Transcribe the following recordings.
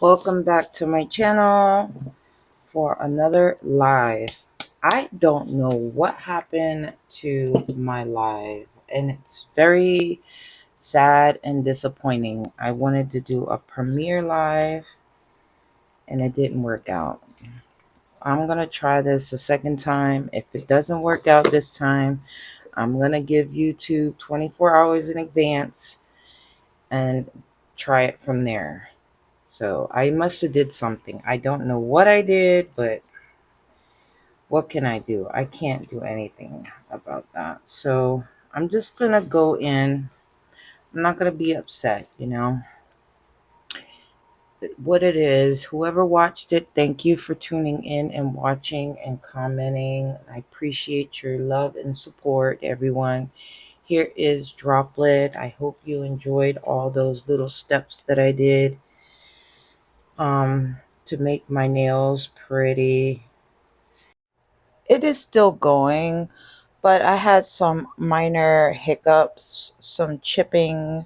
Welcome back to my channel for another live. I don't know what happened to my live, and it's very sad and disappointing. I wanted to do a premiere live and it didn't work out. I'm going to try this a second time. If it doesn't work out this time, I'm going to give YouTube 24 hours in advance and try it from there. So I must have did something. I don't know what I did, but what can I do? I can't do anything about that. So I'm just going to go in. I'm not going to be upset. What it is, whoever watched it, thank you for tuning in and watching and commenting. I appreciate your love and support, everyone. Here is Droplet. I hope you enjoyed all those little steps that I did to make my nails pretty. It is still going, but I had some minor hiccups, some chipping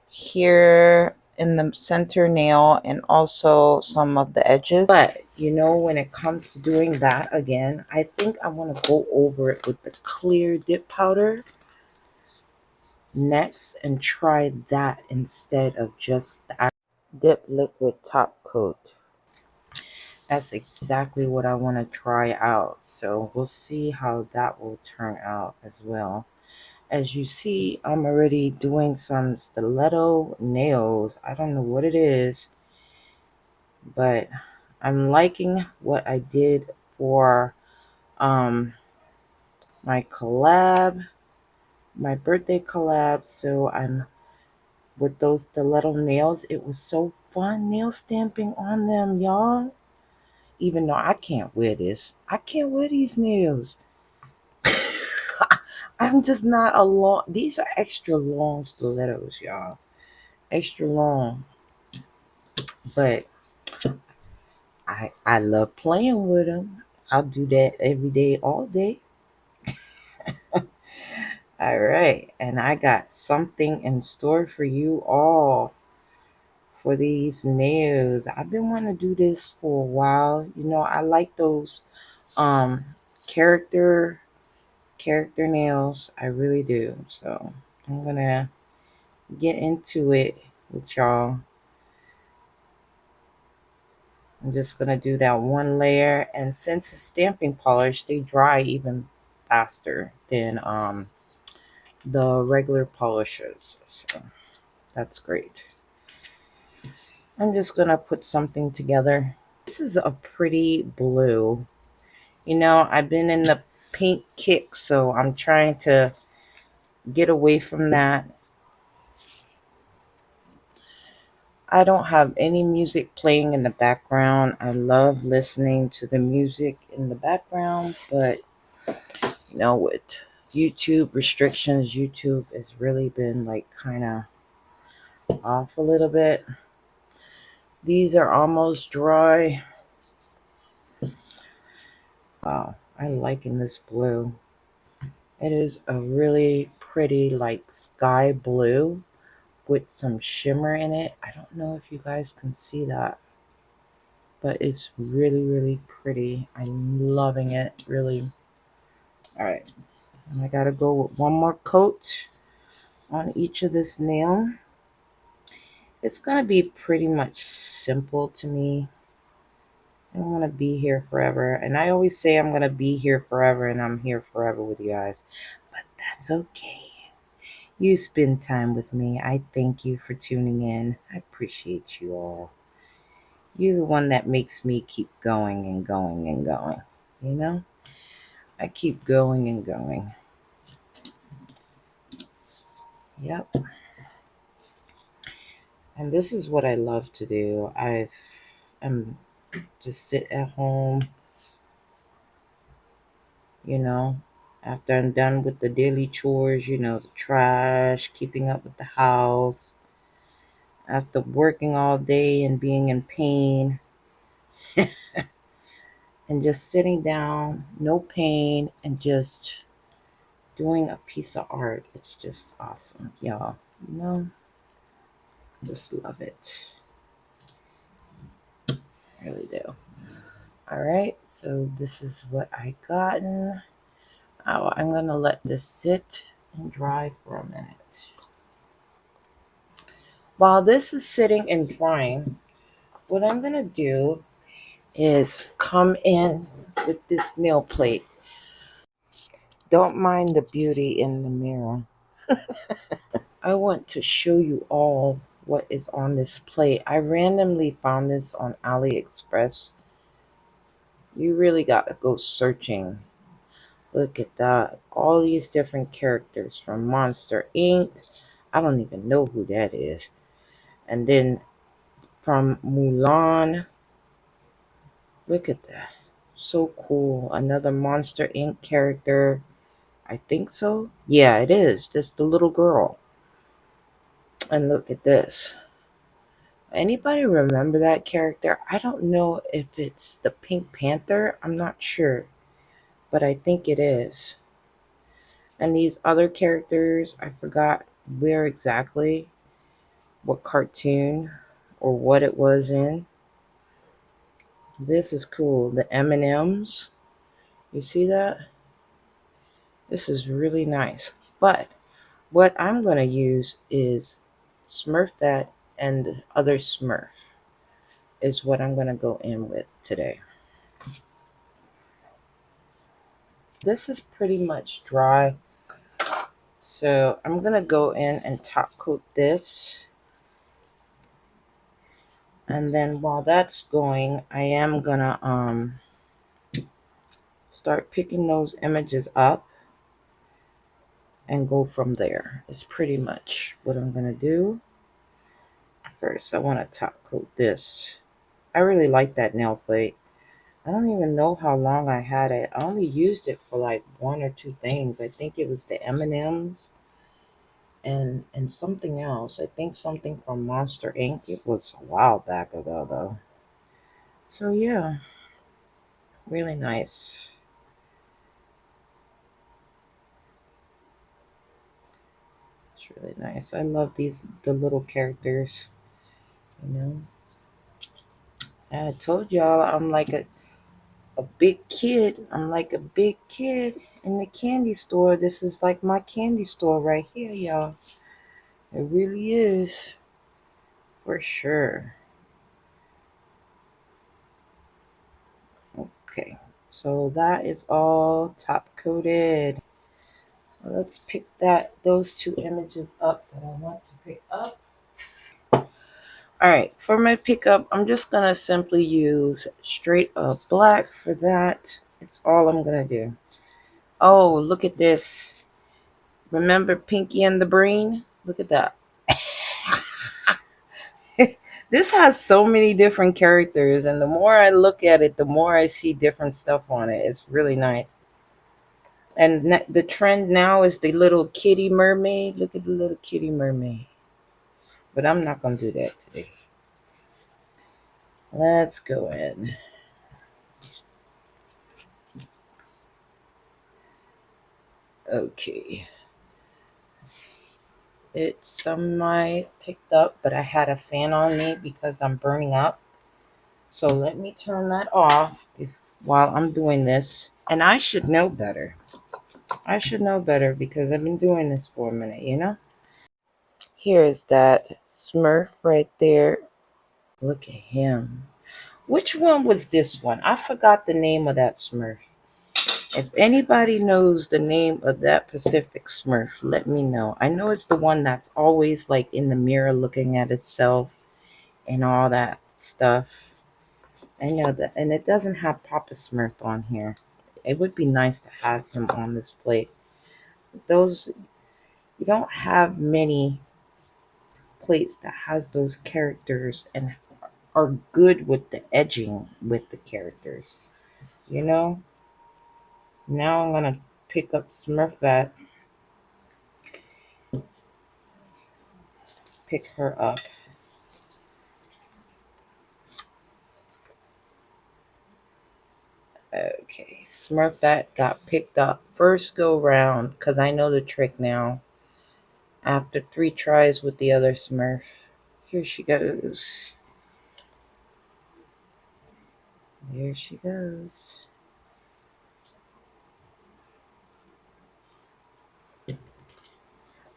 here in the center nail and also some of the edges. But when it comes to doing that again, I think I want to go over it with the clear dip powder next and try that instead of just the dip liquid top coat. That's exactly what I want to try out. So we'll see how that will turn out as well. As you see, I'm already doing some stiletto nails. I don't know what it is, but I'm liking what I did for my collab, my birthday collab. So I'm with those stiletto nails. It was so fun nail stamping on them, y'all. Even though I can't wear this, I can't wear these nails. I'm just not a long. These are extra long stilettos, y'all. Extra long. But I love playing with them. I'll do that every day, all day. All right, and I got something in store for you all for these nails. I've been wanting to do this for a while. I like those um character character nails. I really do. So I'm gonna get into it with y'all. I'm just gonna do that one layer, and since it's stamping polish, they dry even faster than the regular polishes. So that's great. I'm just gonna put something together. This is a pretty blue. I've been in the paint kick, so I'm trying to get away from that. I don't have any music playing in the background. I love listening to the music in the background, but with YouTube restrictions, YouTube has really been like kind of off a little bit. These are almost dry. Wow, I'm liking this blue. It is a really pretty like sky blue with some shimmer in it. I don't know if you guys can see that, but it's really, really pretty. I'm loving it, really. All right, and I gotta go with one more coat on each of this nail. It's gonna be pretty much simple to me. I don't want to be here forever, and I always say I'm gonna be here forever, and I'm here forever with you guys, but that's okay. You spend time with me. I thank you for tuning in. I appreciate you all. You're the one that makes me keep going and going and going. You know? I keep going and going. Yep. And this is what I love to do. I'm just sit at home, you know, after I'm done with the daily chores, the trash, keeping up with the house, after working all day and being in pain, and just sitting down, no pain, and just doing a piece of art. It's just awesome, y'all. Just love it. really do. All right, so this is what I gotten. Oh, I'm gonna let this sit and dry for a minute. While this is sitting and drying, what I'm gonna do is come in with this nail plate. Don't mind the beauty in the mirror. I want to show you all what is on this plate. I randomly found this on AliExpress. You really got to go searching. Look at that. All these different characters from Monster Inc. I don't even know who that is. And then from Mulan. Look at that. So cool. Another Monster Inc. character. I think so. Yeah, it is. Just the little girl. And look at this. Anybody remember that character? I don't know if it's the Pink Panther. I'm not sure. But I think it is. And these other characters, I forgot where exactly, what cartoon or what it was in. This is cool. The M&Ms. You see that? This is really nice. But what I'm going to use is Smurfette and other Smurf is what I'm going to go in with today. This is pretty much dry. So I'm going to go in and top coat this. And then while that's going, I am going to start picking those images up and go from there. It's pretty much what I'm going to do. First, I want to top coat this. I really like that nail plate. I don't even know how long I had it. I only used it for like one or two things. I think it was the M&Ms and something else. I think something from Monster Inc. It was a while back ago though. So yeah, really nice. It's really nice. I love the little characters, you know. I told y'all I'm like a big kid. I'm like a big kid in the candy store. This is like my candy store right here, y'all. It really is. For sure. Okay. So that is all top coated. Let's pick those two images up that I want to pick up. All right, for my pickup, I'm just gonna simply use straight up black for that. It's all I'm gonna do. Oh, look at this. Remember Pinky and the Brain? Look at that. This has so many different characters, and the more I look at it, the more I see different stuff on it. It's really nice. And the trend now is the little kitty mermaid. Look at the little kitty mermaid. But I'm not going to do that today. Let's go in. Okay. It's semi picked up, but I had a fan on me because I'm burning up. So let me turn that off while I'm doing this. And I should know better. I should know better because I've been doing this for a minute, you know? Here is that Smurf right there. Look at him. Which one was this one? I forgot the name of that Smurf. If anybody knows the name of that Pacific Smurf, let me know. I know it's the one that's always like in the mirror looking at itself and all that stuff. I know that. And it doesn't have Papa Smurf on here. It would be nice to have him on this plate. Those, you don't have many plates that has those characters and are good with the edging with the characters. You know? Now I'm gonna pick up Smurfette, pick her up. Okay, Smurfette got picked up first go round because I know the trick now. After 3 tries with the other Smurf. Here she goes. There she goes.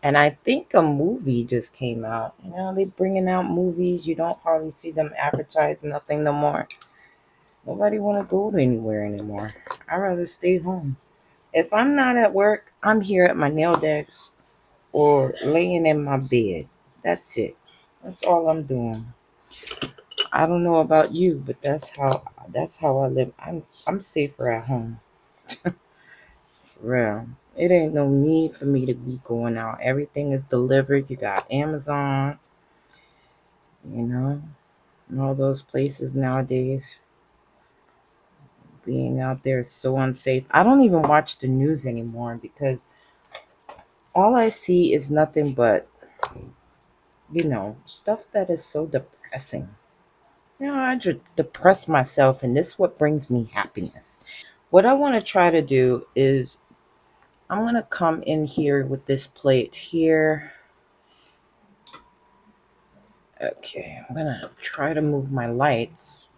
And I think a movie just came out. You know, they bringing out movies. You don't hardly see them advertise nothing no more. Nobody want to go anywhere anymore. I'd rather stay home. If I'm not at work, I'm here at my nail desk or laying in my bed. That's it. That's all I'm doing. I don't know about you, but that's how I live. I'm safer at home. For real. It ain't no need for me to be going out. Everything is delivered. You got Amazon, you know, and all those places nowadays. Being out there is so unsafe. I don't even watch the news anymore because all I see is nothing but, stuff that is so depressing. I just depress myself, and this is what brings me happiness. What I want to try to do is I'm going to come in here with this plate here. Okay, I'm going to try to move my lights.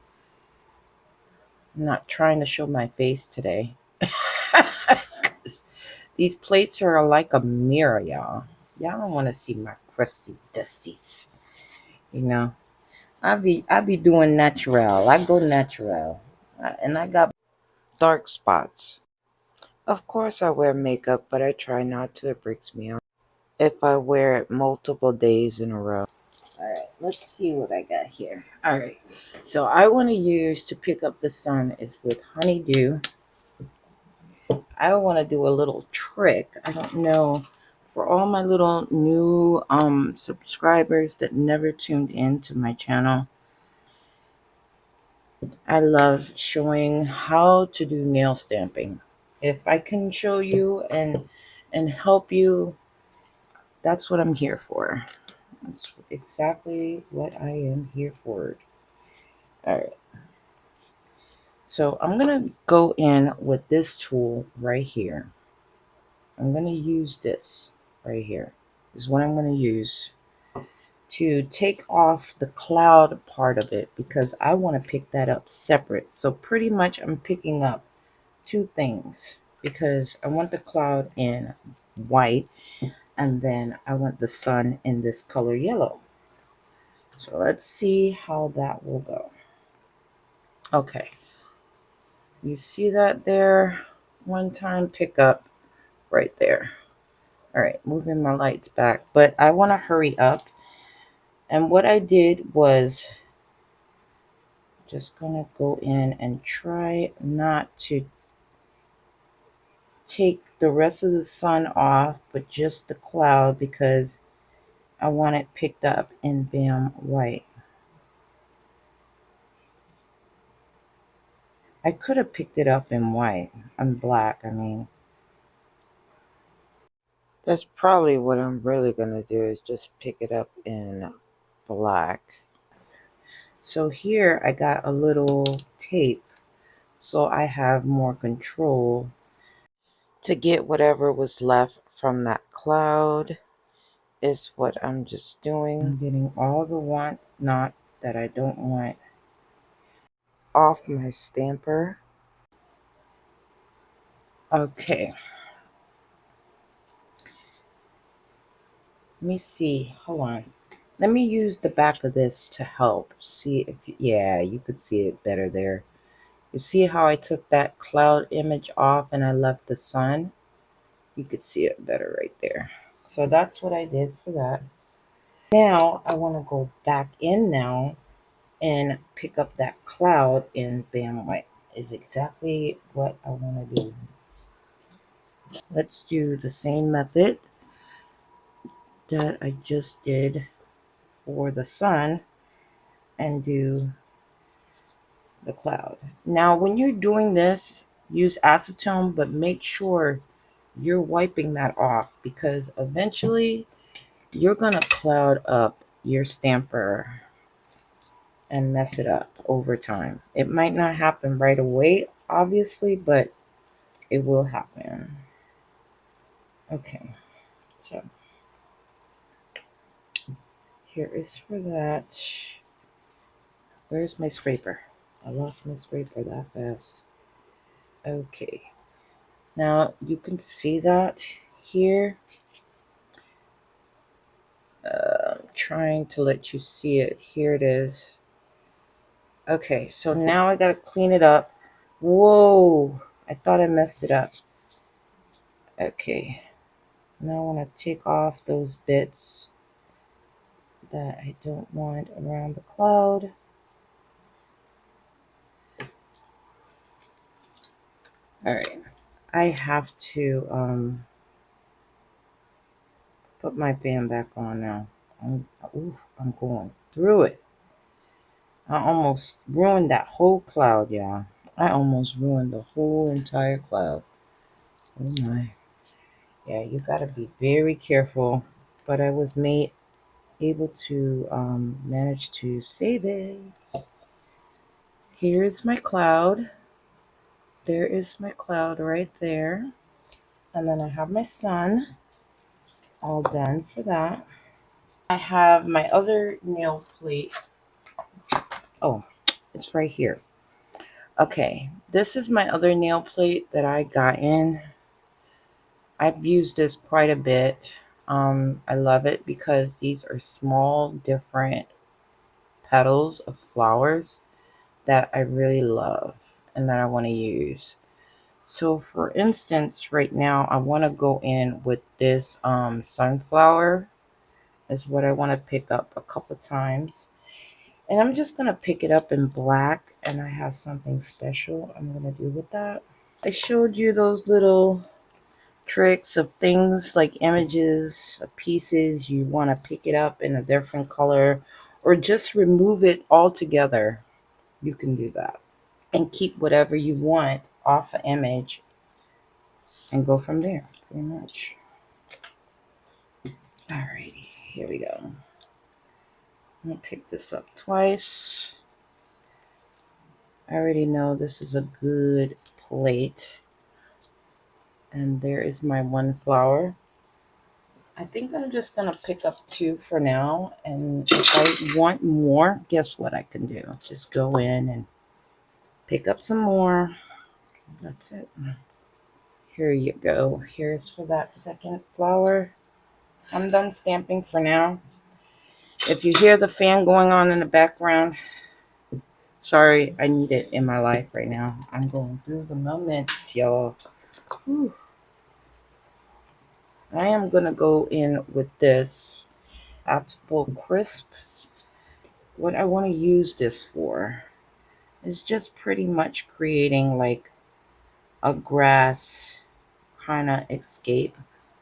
I'm not trying to show my face today. These plates are like a mirror, y'all. Y'all don't want to see my crusty dusties. You know, I be doing natural. I go natural, and I got dark spots. Of course, I wear makeup, but I try not to. It breaks me out if I wear it multiple days in a row. All right, let's see what I got here. All right, so I want to use to pick up the sun is with honeydew. I want to do a little trick. I don't know, for all my little new subscribers that never tuned in to my channel. I love showing how to do nail stamping. If I can show you and help you, that's what I'm here for. That's exactly what I am here for. All right. So I'm going to go in with this tool right here. I'm going to use this right here. This is what I'm going to use to take off the cloud part of it because I want to pick that up separate. So pretty much I'm picking up two things because I want the cloud in white and then I want the sun in this color yellow. So let's see how that will go. Okay, you see that there? One time pick up right there. All right, moving my lights back, but I want to hurry up. And what I did was just gonna go in and try not to take the rest of the sun off, but just the cloud because I want it picked up in Bam white. I could have picked it up in white and black. I mean, that's probably what I'm really gonna do is just pick it up in black. So here I got a little tape so I have more control to get whatever was left from that cloud is what I'm just doing. I'm getting all the knot that I don't want off my stamper. Okay, let me see. Hold on. Let me use the back of this to help. See if, yeah, you could see it better there. You see how I took that cloud image off and I left the sun? You could see it better right there. So that's what I did for that. Now I want to go back in now and pick up that cloud in Bam White is exactly what I want to do. Let's do the same method that I just did for the sun and do the cloud. Now, when you're doing this, use acetone, but make sure you're wiping that off because eventually you're going to cloud up your stamper and mess it up over time. It might not happen right away, obviously, but it will happen. Okay, so here is for that. Where's my scraper? I lost my scraper that fast. Okay. Now you can see that here. I'm trying to let you see it. Here it is. Okay, so now I gotta clean it up. Whoa! I thought I messed it up. Okay. Now I want to take off those bits that I don't want around the cloud. All right. I have to put my fan back on now. I'm going through it. I almost ruined that whole cloud, y'all. I almost ruined the whole entire cloud. Oh my. Yeah, you gotta be very careful. But I was made able to manage to save it. Here is my cloud. There is my cloud right there. And then I have my sun all done for that. I have my other nail plate. Oh, it's right here. Okay, this is my other nail plate that I got in. I've used this quite a bit. I love it because these are small, different petals of flowers that I really love and that I want to use. So for instance, right now I want to go in with this sunflower is what I want to pick up a couple times. And I'm just going to pick it up in black, and I have something special I'm going to do with that. I showed you those little tricks of things like images of pieces. You want to pick it up in a different color or just remove it altogether. You can do that and keep whatever you want off an image and go from there pretty much. Alrighty, here we go. I'm gonna pick this up twice. I already know this is a good plate. And there is my one flower. I think I'm just gonna pick up two for now. And if I want more, guess what I can do? Just go in and pick up some more. That's it. Here you go. Here's for that second flower. I'm done stamping for now. If you hear the fan going on in the background, sorry, I need it in my life right now. I'm going through the moments, y'all. Whew. I am going to go in with this Apple Crisp. What I want to use this for is just pretty much creating like a grass kind of escape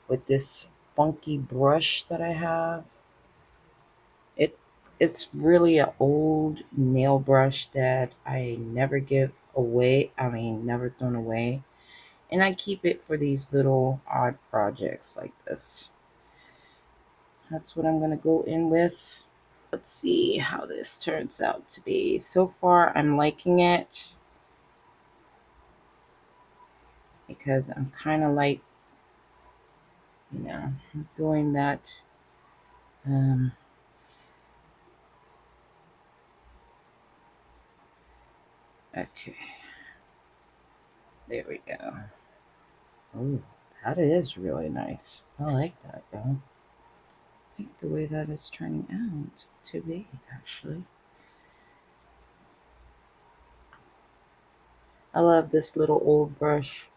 with this funky brush that I have. It it's really an old nail brush that I never give away. I mean, never thrown away. And I keep it for these little odd projects like this. That's what I'm going to go in with. Let's see how this turns out to be. So far, I'm liking it because I'm kind of like, doing that. Um, okay, there we go. Oh, that is really nice. I like that though. I like the way that it's turning out to be, actually. I love this little old brush,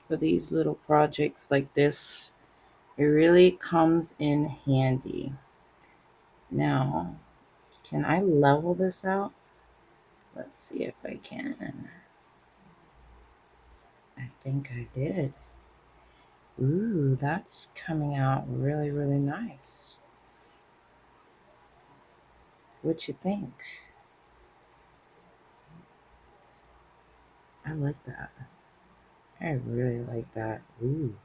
for these little projects like this. It really comes in handy. Now, can I level this out? Let's see if I can. I think I did. Ooh, that's coming out really, really nice. What you think? I like that. I really like that. Ooh,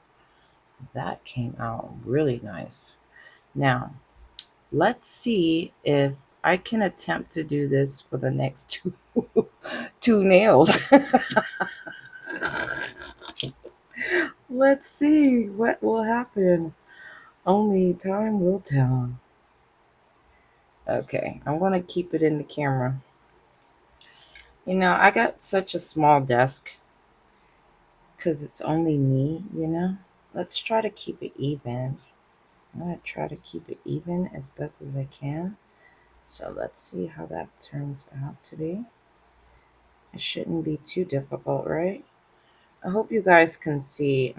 that came out really nice. Now, let's see if I can attempt to do this for the next two nails. Let's see what will happen. Only time will tell. Okay, I'm gonna keep it in the camera. I got such a small desk because it's only me. Let's try to keep it even. I'm going to try to keep it even as best as I can. So let's see how that turns out today. It shouldn't be too difficult, right? I hope you guys can see.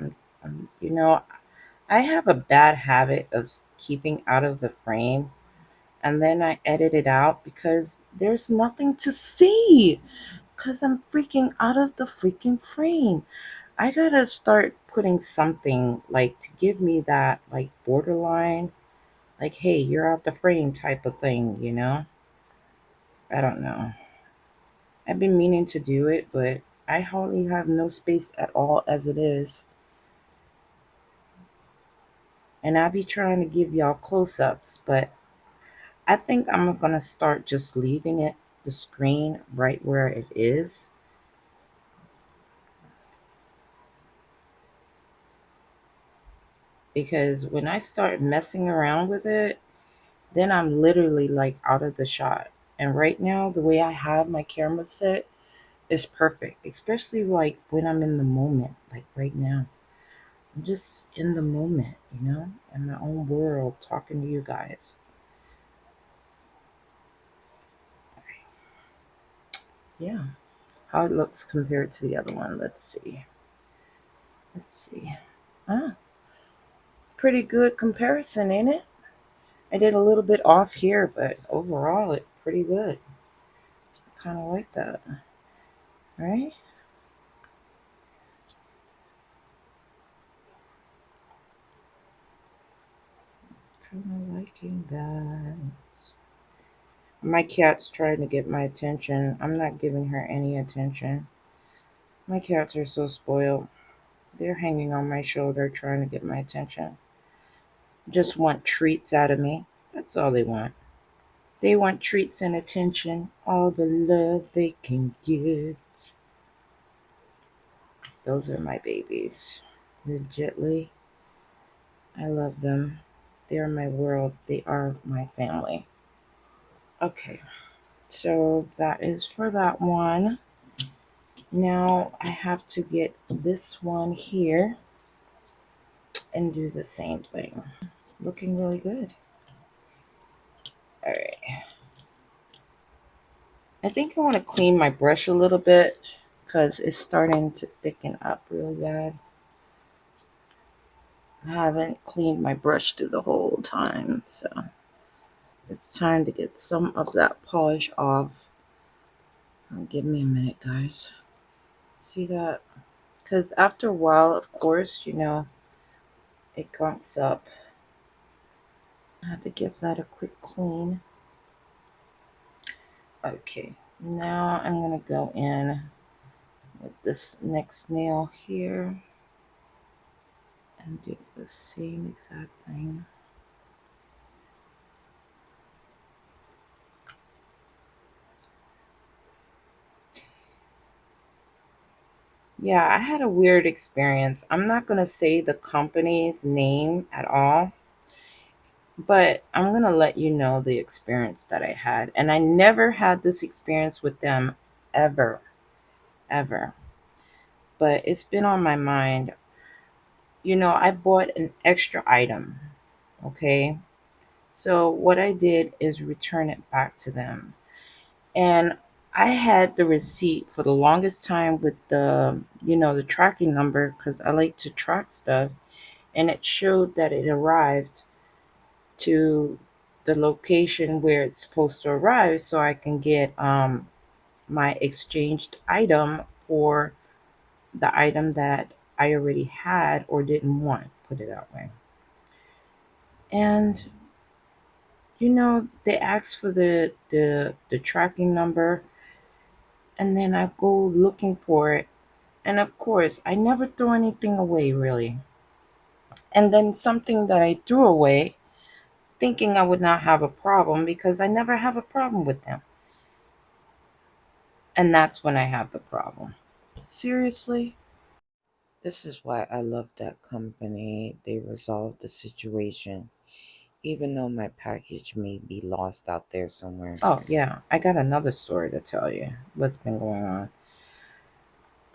I have a bad habit of keeping out of the frame and then I edit it out because there's nothing to see because I'm freaking out of the freaking frame. I gotta start putting something like to give me that like borderline, like, hey, you're out the frame type of thing. I don't know. I've been meaning to do it, but I hardly have no space at all as it is. And I be trying to give y'all close ups, but I think I'm gonna start just leaving it the screen right where it is because when I start messing around with it, then I'm literally like out of the shot. And right now, the way I have my camera set is perfect, especially like when I'm in the moment, like right now. I'm just in the moment, in my own world, talking to you guys. Yeah. How it looks compared to the other one. Let's see. Let's see. Ah, pretty good comparison, ain't it? I did a little bit off here, but overall, it's pretty good. Kind of like that, right? Kind of liking that. My cat's trying to get my attention. I'm not giving her any attention. My cats are so spoiled. They're hanging on my shoulder trying to get my attention. Just want treats out of me. That's all they want. They want treats and attention, all the love they can get. Those are my babies. Legitly, I love them. They are my world. They are my family. Okay, so that is for that one. Now I have to get this one here and do the same thing. Looking really good. All right. I think I want to clean my brush a little bit because it's starting to thicken up really bad. I haven't cleaned my brush through the whole time, so it's time to get some of that polish off. Give me a minute, guys. See that? Because after a while, of course, it gunks up. I have to give that a quick clean. Okay, now I'm going to go in with this next nail here and do the same exact thing. Yeah, I had a weird experience. I'm not going to say the company's name at all, but I'm going to let you know the experience that I had. And I never had this experience with them ever, ever. But it's been on my mind. I bought an extra item, okay? So what I did is return it back to them. And I had the receipt for the longest time with the tracking number because I like to track stuff. And it showed that it arrived to the location where it's supposed to arrive so I can get my exchanged item for the item that I already had or didn't want, put it that way. And they asked for the tracking number and then I go looking for it. And of course, I never throw anything away really. And then something that I threw away thinking I would not have a problem because I never have a problem with them. And that's when I have the problem. Seriously? This is why I love that company. They resolved the situation even though my package may be lost out there somewhere. Oh, yeah, I got another story to tell you. What's been going on?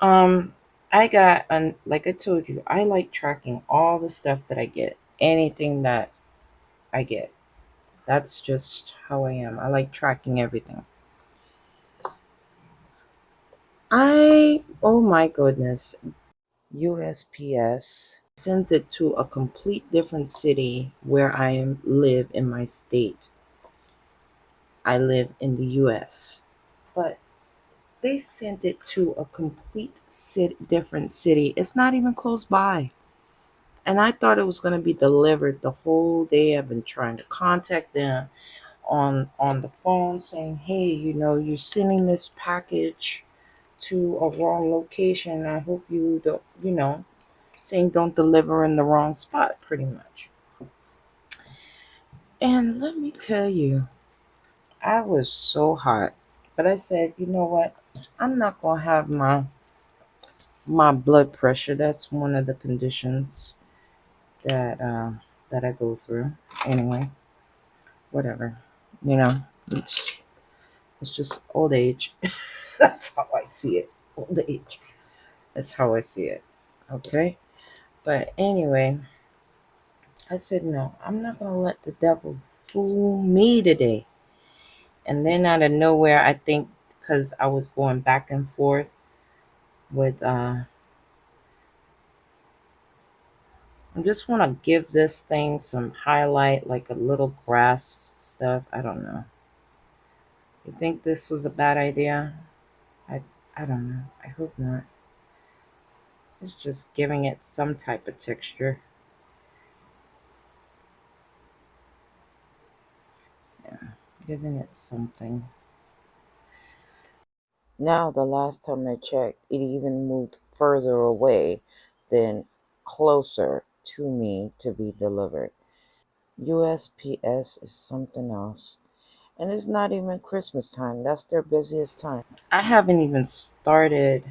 Um, I got, like I told you, I like tracking all the stuff that I get, anything that I get. That's just how I am. I like tracking everything. Oh my goodness, USPS sends it to a complete different city where live in my state. I live in the US, but they sent it to a different city. It's not even close by. And I thought it was going to be delivered the whole day. I've been trying to contact them on the phone saying, "Hey, you're sending this package to a wrong location. I hope you don't, saying don't deliver in the wrong spot pretty much." And let me tell you, I was so hot. But I said, "You know what? I'm not going to have my blood pressure. That's one of the conditions that that I go through. Anyway, whatever. You know, it's it's just old age. That's how I see it. Old age. That's how I see it. Okay. But anyway, I said no. I'm not gonna let the devil fool me today. And then out of nowhere, I think because I was going back and forth with I just want to give this thing some highlight, like a little grass stuff. I don't know. You think this was a bad idea? I I don't know. I hope not. It's just giving it some type of texture. Yeah, giving it something. Now, the last time I checked, it even moved further away than closer to me to be delivered. USPS is something else. And it's not even Christmas time. That's their busiest time. I haven't even started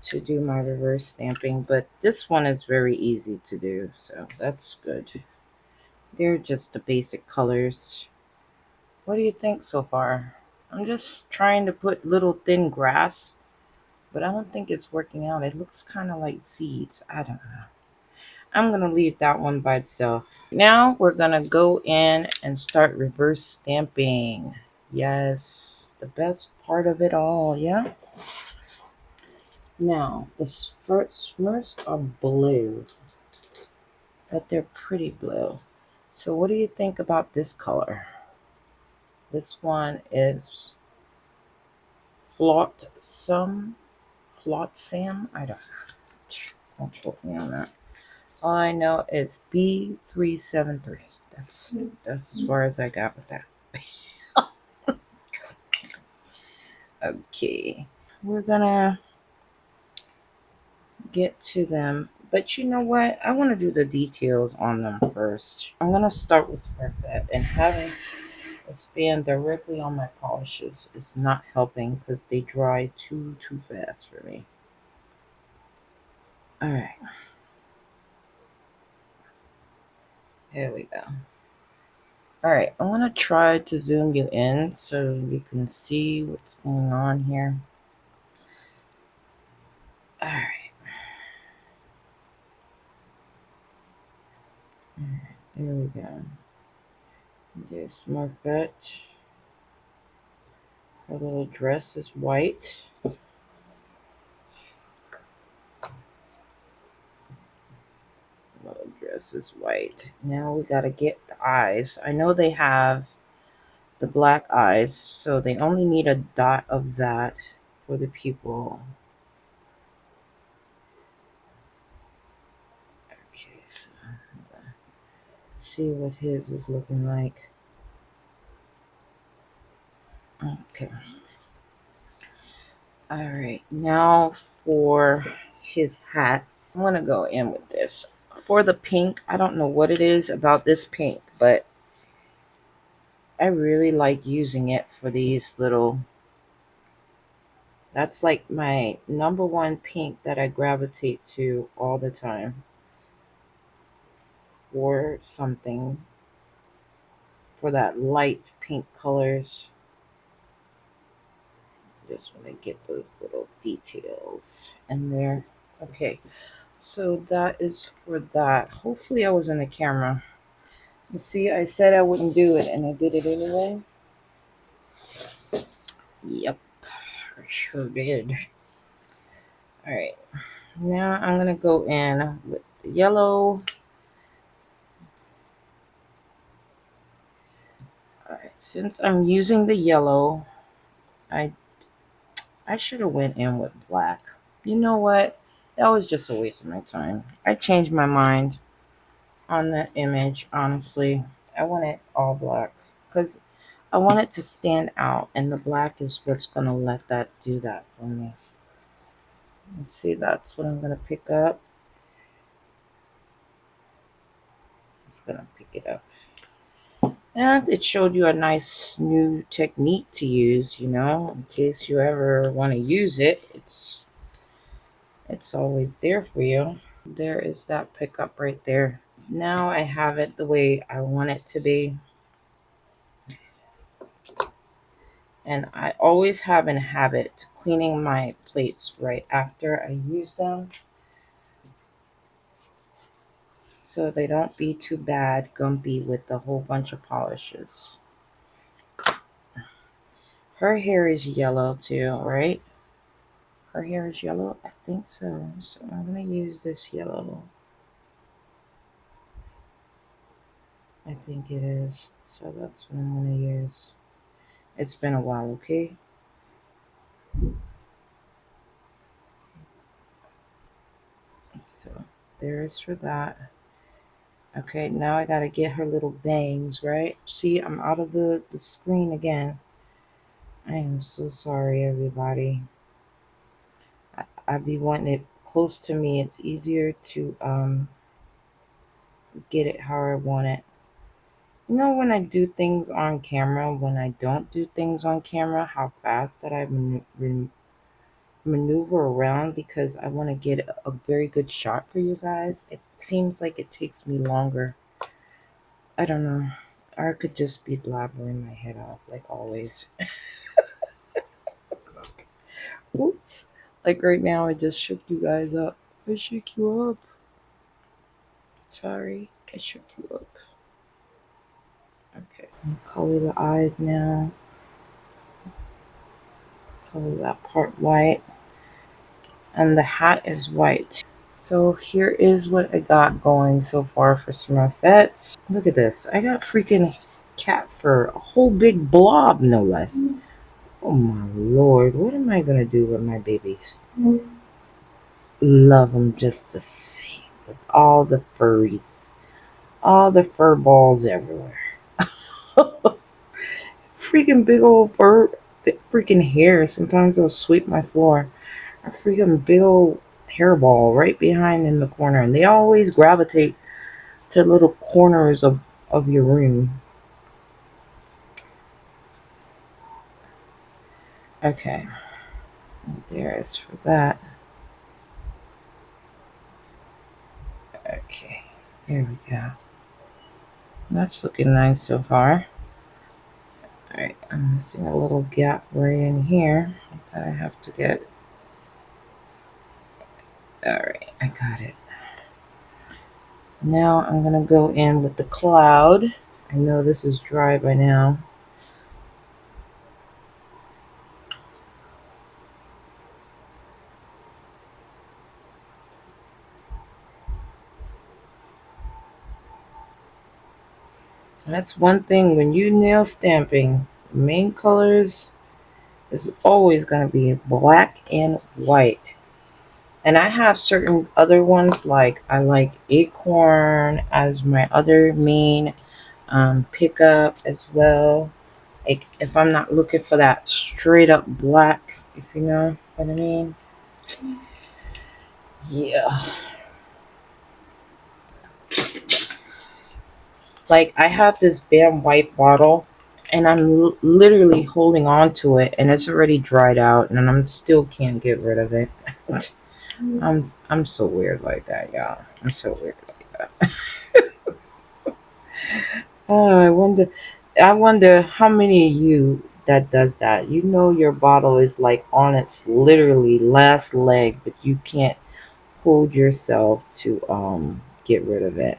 to do my reverse stamping, but this one is very easy to do, so that's good. They're just the basic colors. What do you think so far? I'm just trying to put little thin grass, but I don't think it's working out. It looks kind of like seeds. I don't know. I'm going to leave that one by itself. Now we're going to go in and start reverse stamping. Yes, the best part of it all, yeah? Now, the first smurfs are blue, but they're pretty blue. So what do you think about this color? This one is Flotsam. Flotsam? I don't quote me on that. All I know is B373. That's as far as I got with that. Okay. We're gonna get to them. But you know what? I want to do the details on them first. I'm gonna start with Sparklet, and having it's being directly on my polishes is not helping because they dry too fast for me. All right, here we go. All right, I'm gonna try to zoom you in so you can see what's going on here. All right, there we go. There's Marquette. Her little dress is white. Little dress is white. Now we gotta get the eyes. I know they have the black eyes, so they only need a dot of that for the pupil. Okay, so see what his is looking like. Okay. All right. Now for his hat. I'm gonna go in with this. For the pink, I don't know what it is about this pink, but I really like using it for these little. That's like my number one pink that I gravitate to all the time for something. for that light pink colors. Just want to get those little details in there. Okay, so that is for that. Hopefully I was in the camera. You see, I said I wouldn't do it and I did it anyway. Yep, I sure did. All right, now I'm gonna go in with the yellow. All right, since I'm using the yellow, I I should have went in with black. You know what? That was just a waste of my time. I changed my mind on that image, honestly. I want it all black because I want it to stand out, and the black is what's going to let that do that for me. Let's see, that's what I'm going to pick up. It's going to pick it up. And it showed you a nice new technique to use, in case you ever want to use it. It's always there for you. There is that pickup right there. Now I have it the way I want it to be. And I always have a habit cleaning my plates right after I use them so they don't be too bad, gumpy with a whole bunch of polishes. Her hair is yellow too, right? Her hair is yellow? I think so. So I'm going to use this yellow. I think it is. So that's what I'm going to use. It's been a while, okay? So there's for that. Okay, now I gotta get her little bangs, right? See, I'm out of the screen again. I am so sorry, everybody. I be wanting it close to me. It's easier to get it how I want it. When I do things on camera, when I don't do things on camera, how fast that I maneuver around because I want to get a very good shot for you guys. It seems like it takes me longer. I don't know. Or I could just be blabbering my head off like always. Whoops. Like right now, I just shook you guys up. I shook you up. Sorry, I shook you up. Okay. Color the eyes now. Color that part white. And the hat is white. So here is what I got going so far for Smurfettes. Look at this. I got freaking cat fur. A whole big blob, no less. Oh my lord. What am I going to do with my babies? Love them just the same. With all the furries. All the fur balls everywhere. Freaking big old fur. Freaking hair. Sometimes they'll sweep my floor. A freaking big old hairball right behind in the corner. And they always gravitate to little corners of your room. Okay. There is for that. Okay. There we go. That's looking nice so far. Alright, I'm missing a little gap right in here that I have to get. Alright, I got it. Now I'm going to go in with the cloud. I know this is dry by now. That's one thing when you nail stamping, main colors is always going to be black and white. And I have certain other ones, like I like Acorn as my other main pickup as well. Like if I'm not looking for that straight up black, if you know what I mean. Yeah. Like I have this Bam White bottle and I'm literally holding on to it and it's already dried out and I'm still can't get rid of it. I'm so weird like that, y'all. I'm so weird like that. Oh, I wonder. I wonder how many of you that does that. You know your bottle is like on its literally last leg, but you can't hold yourself to get rid of it.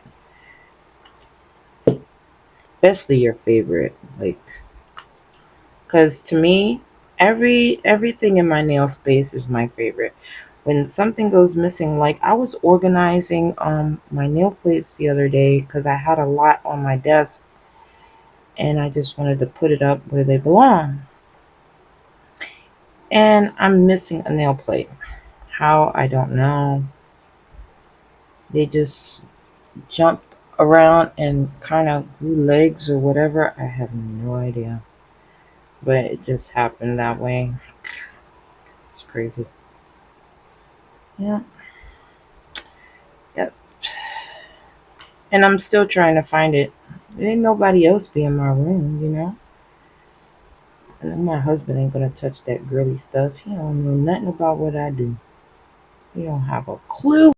Especially your favorite. Like, because to me, everything in my nail space is my favorite. When something goes missing, like I was organizing my nail plates the other day because I had a lot on my desk and I just wanted to put it up where they belong. And I'm missing a nail plate. How, I don't know. They just jumped around and kind of grew legs or whatever. I have no idea. But it just happened that way. It's crazy. Yeah. Yep. And I'm still trying to find it. There ain't nobody else be in my room, you know? And then my husband ain't gonna touch that girly stuff. He don't know nothing about what I do. He don't have a clue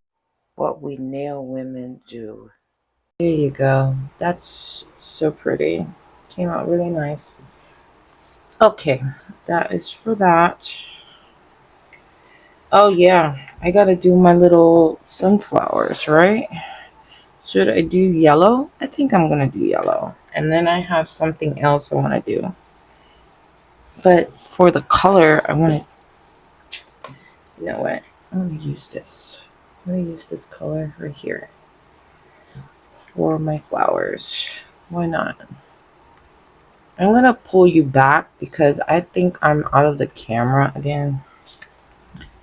what we nail women do. There you go. That's so pretty. Came out really nice. Okay, that is for that. Oh yeah, I gotta do my little sunflowers, right? Should I do yellow? I think I'm gonna do yellow. And then I have something else I wanna do. But for the color, I wanna, you know what? I'm gonna use this. I'm gonna use this color right here for my flowers. Why not? I'm gonna pull you back because I think I'm out of the camera again.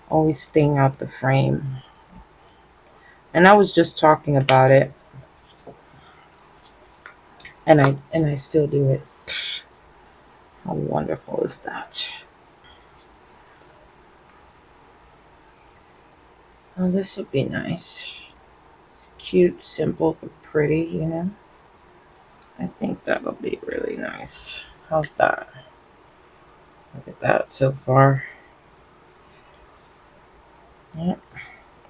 Always staying out the frame. And I was just talking about it and I still do it. How wonderful is that? Oh, this would be nice. It's cute, simple, but pretty, you know? I think that'll be really nice. How's that? Look at that so far. Yep.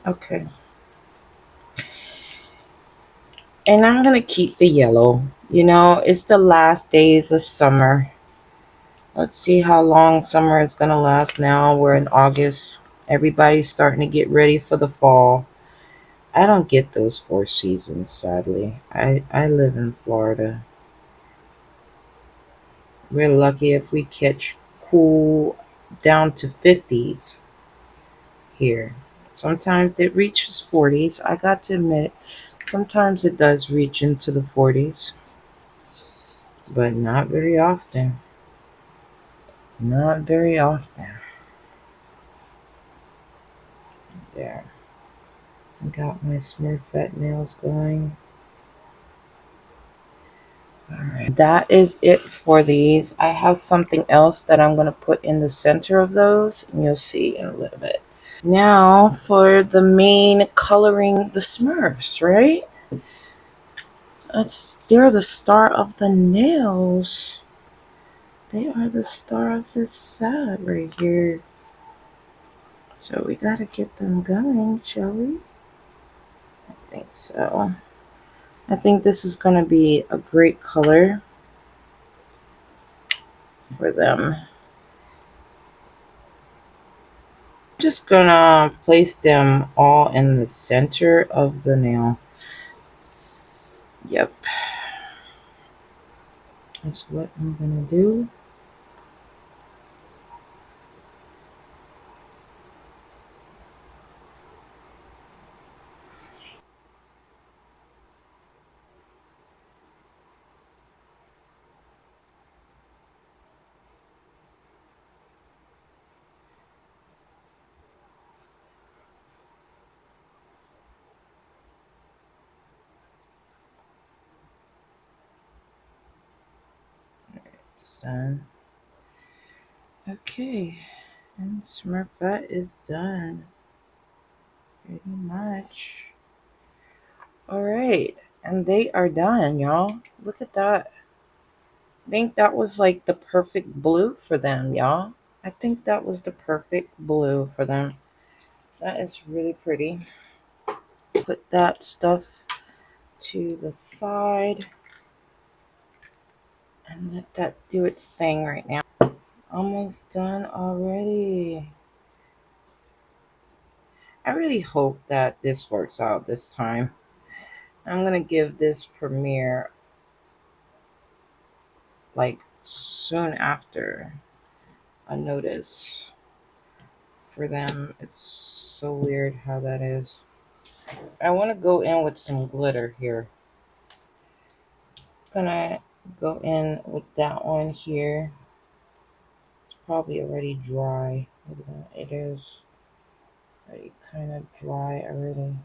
Okay. And I'm gonna keep the yellow. You know, it's the last days of summer. Let's see how long summer is gonna last now. We're in August. Everybody's starting to get ready for the fall. I don't get those four seasons, sadly. I live in Florida. We're lucky if we catch cool down to 50s here. Sometimes it reaches 40s. I got to admit, sometimes it does reach into the 40s, but not very often. Not very often. There. I got my Smurfette nails going. Alright. That is it for these. I have something else that I'm going to put in the center of those, and you'll see in a little bit. Now for the main coloring the Smurfs, right? They're the star of the nails. They are the star of this set right here. So we gotta get them going, shall we? I think so. I think this is gonna be a great color for them. Just gonna place them all in the center of the nail. Yep, that's what I'm gonna do. It's done. Okay, and Smurfette is done. Pretty much. Alright, and they are done, y'all. Look at that. I think that was like the perfect blue for them, y'all. I think that was the perfect blue for them. That is really pretty. Put that stuff to the side. and let that do its thing right now. Almost done already. I really hope that this works out this time. I'm gonna give this premiere like soon after a notice for them. It's so weird how that is. I want to go in with some glitter here. Gonna go in with that one here. It's probably already dry. Look at that. It is already kind of dry already.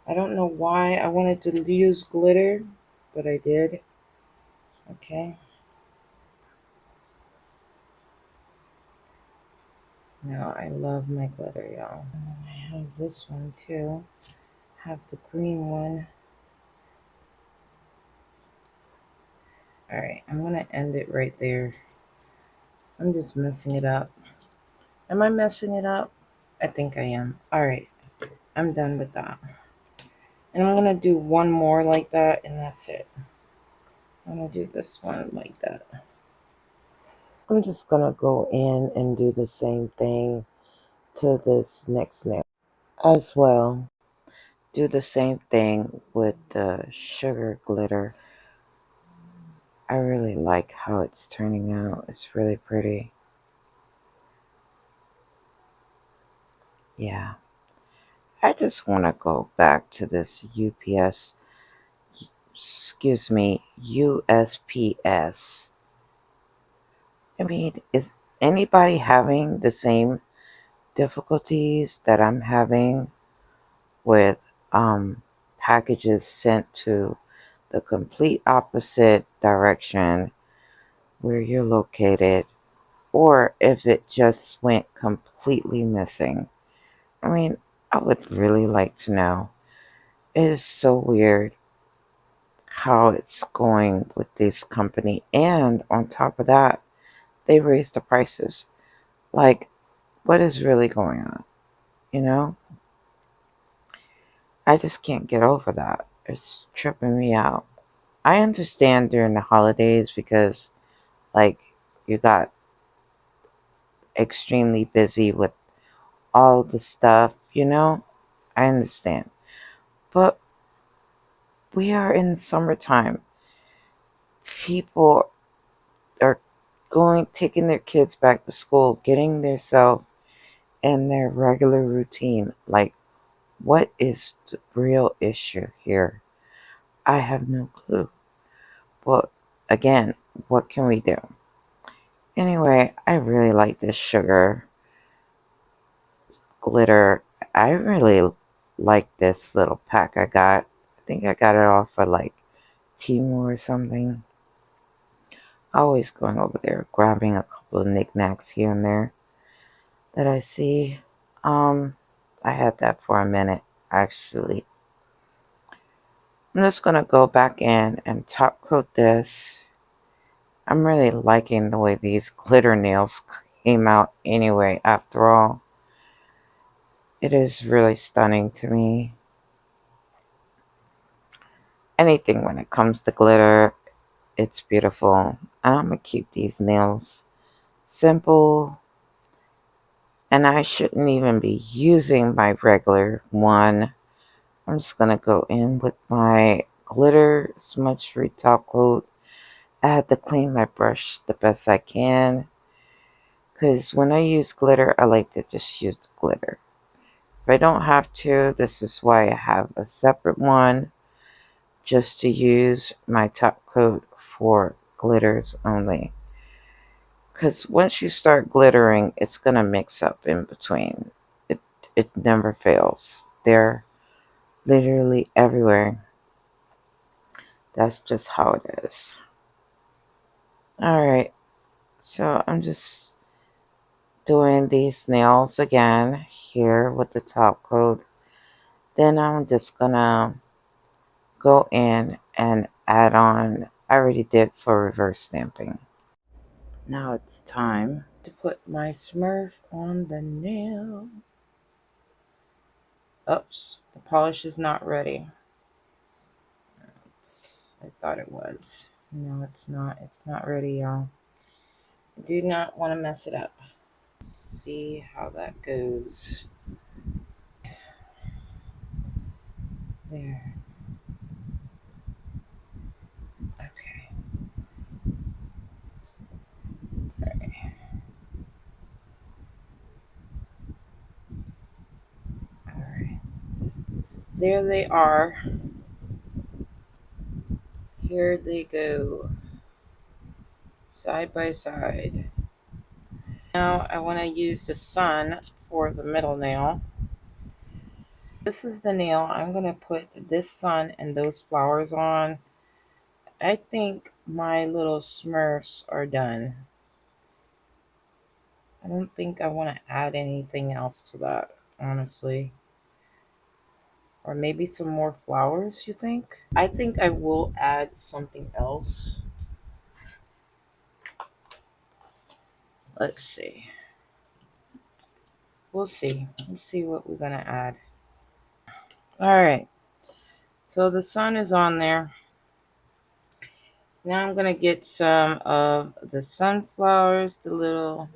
I don't know why I wanted to use glitter, but I did. Okay. Now I love my glitter, y'all. I have this one too. Have the green one. Alright, I'm gonna end it right there. I'm just messing it up. Am I messing it up? I think I am. Alright, I'm done with that. And I'm gonna do one more like that, and that's it. I'm gonna do this one like that. I'm just gonna go in and do the same thing to this next nail as well. Do the same thing with the sugar glitter. I really like how it's turning out. It's really pretty. Yeah. I just want to go back to this USPS. I mean, is anybody having the same difficulties that I'm having with packages sent to the complete opposite direction where you're located, or if it just went completely missing? I mean, I would really like to know. It is so weird how it's going with this company, and on top of that, they raised the prices. Like, what is really going on? You know? I just can't get over that. It's tripping me out. I understand during the holidays because, like, you got extremely busy with all the stuff, you know? I understand. But we are in summertime. People are taking their kids back to school, getting themselves in their regular routine. Like, what is the real issue here? I have no clue. But again, what can we do? Anyway, I really like this sugar glitter. I really like this little pack I got. I think I got it off of like Temu or something. Always going over there, grabbing a couple of knickknacks here and there that I see. Um, I had that for a minute, actually. I'm just gonna go back in and top coat this. I'm really liking the way these glitter nails came out anyway, after all. It is really stunning to me. Anything when it comes to glitter, it's beautiful. I'm gonna keep these nails simple, and I shouldn't even be using my regular one. I'm just gonna go in with my glitter smudge free top coat. I had to clean my brush the best I can, because when I use glitter, I like to just use the glitter. If I don't have to, this is why I have a separate one just to use my top coat for glitters only. Because once you start glittering, it's going to mix up in between. It, it never fails. They're literally everywhere. That's just how it is. Alright, so I'm just doing these nails again here with the top coat. Then I'm just gonna go in and add on, I already did for reverse stamping. Now it's time to put my Smurf on the nail. Oops, the polish is not ready. I thought it was. No, it's not. It's not ready, y'all. Do not want to mess it up. Let's see how that goes. There. Okay. All right. There they are. Here they go. Side by side. Now I want to use the sun for the middle nail. This is the nail I'm going to put this sun and those flowers on. I think my little smurfs are done. I don't think I want to add anything else to that, honestly. Or maybe some more flowers, you think? I think I will add something else. Let's see. We'll see. Let's see what we're going to add. All right. So the sun is on there. Now I'm going to get some of the sunflowers, the little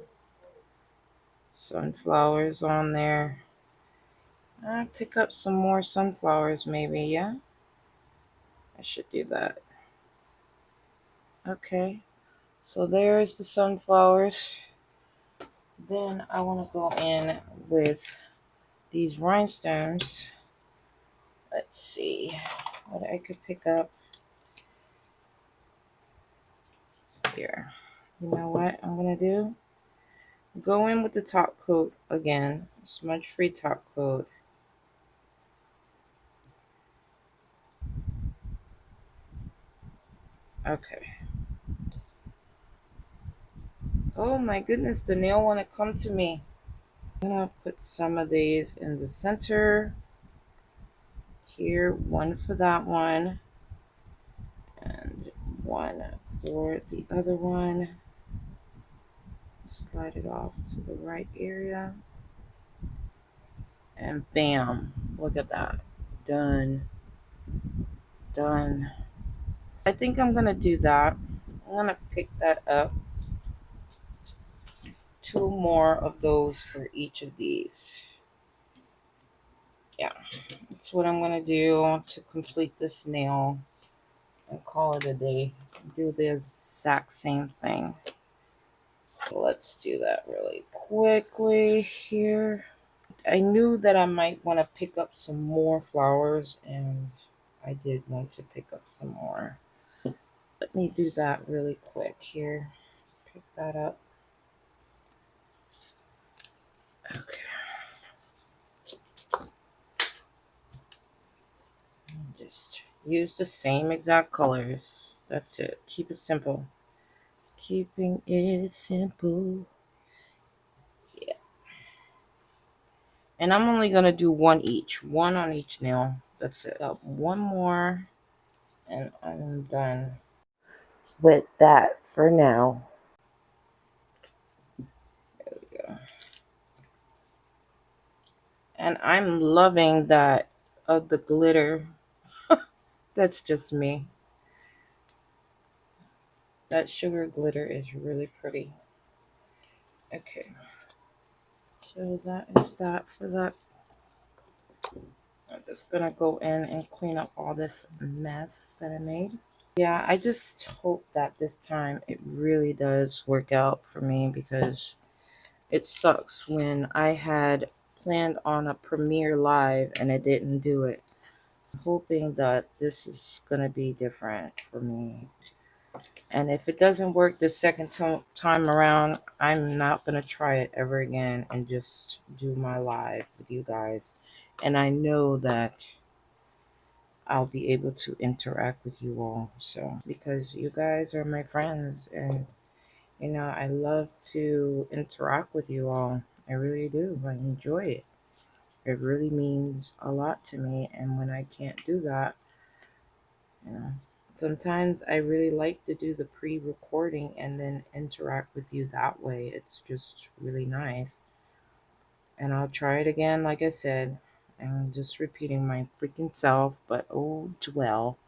sunflowers on there. I'll pick up some more sunflowers maybe, yeah? I should do that. Okay. So there's the sunflowers. Then I want to go in with these rhinestones. Let's see what I could pick up here. You know what I'm going to do? Go in with the top coat again. Smudge free top coat. Okay. Oh my goodness, the nail want to come to me. I'm going to put some of these in the center. Here, one for that one. And one for the other one. Slide it off to the right area. And bam, look at that. Done. Done. I think I'm going to do that. I'm going to pick that up. Two more of those for each of these. Yeah, that's what I'm going to do to complete this nail and call it a day. Do the exact same thing. Let's do that really quickly here. I knew that I might want to pick up some more flowers, and I did want to pick up some more. Let me do that really quick here. Pick that up. Okay. Just use the same exact colors. That's it. Keep it simple. Keeping it simple. Yeah. And I'm only going to do one each. One on each nail. That's it. Got one more. And I'm done with that for now. There we go. And I'm loving that of the glitter. That's just me. That sugar glitter is really pretty. Okay. So that is that for that. I'm just gonna go in and clean up all this mess that I made. Yeah, I just hope that this time it really does work out for me, because it sucks when I had planned on a premiere live and it didn't do it. I'm hoping that this is gonna be different for me. And if it doesn't work the second time around, I'm not going to try it ever again and just do my live with you guys. And I know that I'll be able to interact with you all. So, because you guys are my friends, and I love to interact with you all. I really do. I enjoy it. It really means a lot to me. And when I can't do that, you know, sometimes I really like to do the pre-recording and then interact with you that way. It's just really nice. And I'll try it again, like I said. I'm just repeating my freaking self, but oh well.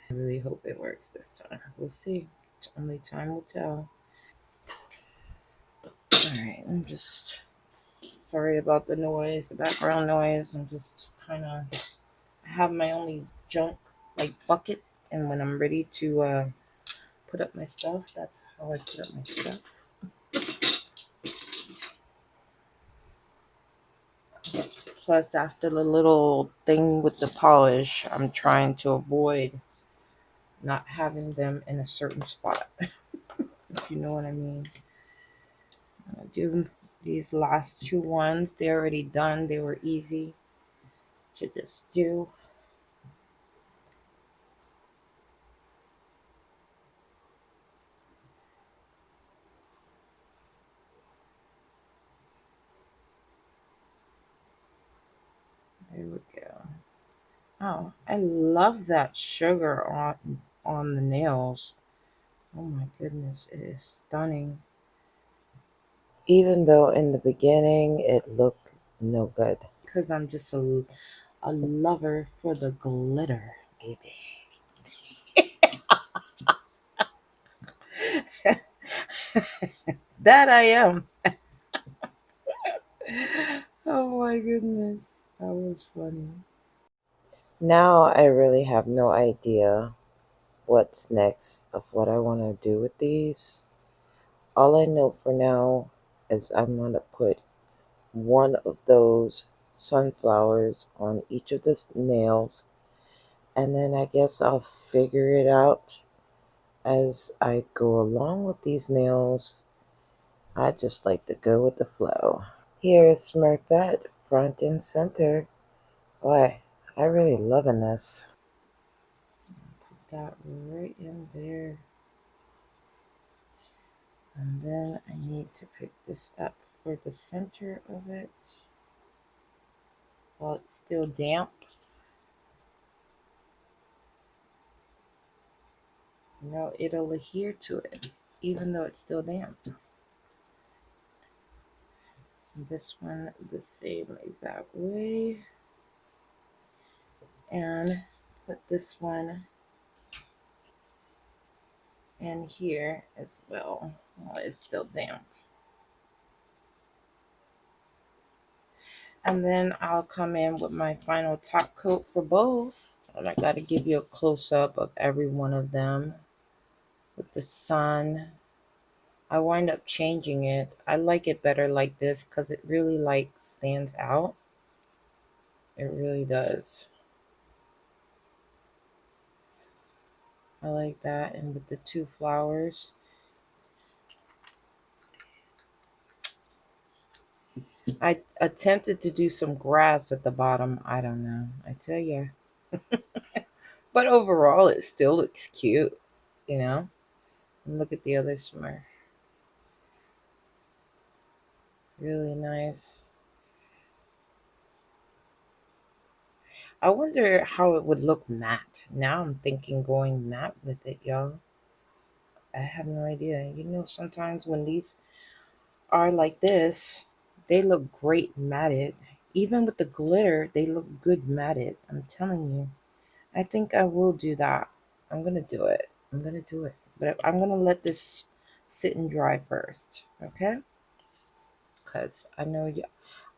I really hope it works this time. We'll see. Only time will tell. Alright, I'm just sorry about the noise, the background noise. I'm just kind of I have my only junk like bucket, and when I'm ready to put up my stuff, that's how I put up my stuff. Plus, after the little thing with the polish, I'm trying to avoid not having them in a certain spot, if you know what I mean. I do these last two ones, they're already done. They were easy to just do. There we go. Oh, I love that sugar on the nails. Oh my goodness, it is stunning. Even though in the beginning it looked no good. Because I'm just a lover for the glitter, baby. That I am. Oh my goodness. That was funny. Now I really have no idea what's next of what I want to do with these. All I know for now is I'm going to put one of those sunflowers on each of the nails, and then I guess I'll figure it out as I go along with these nails. I just like to go with the flow. Here is Smurfette front and center. Boy, I really loving this. Put that right in there. And then I need to pick this up for the center of it while it's still damp. No, it'll adhere to it even though it's still damp. This one the same exact way. And put this one in here as well while it's still damp. And then I'll come in with my final top coat for both. And I got to give you a close up of every one of them with the sun. I wind up changing it. I like it better like this because it really like stands out. It really does. I like that. And with the two flowers, I attempted to do some grass at the bottom. I don't know. I tell you. But overall, it still looks cute, you know? And look at the other Smurf. Really nice. I wonder how it would look matte. Now I'm thinking going matte with it, y'all. I have no idea. You know, sometimes when these are like this, they look great matted. Even with the glitter, they look good matted. I'm telling you. I think I will do that. I'm gonna do it. I'm gonna do it. But I'm gonna let this sit and dry first, okay? Because I know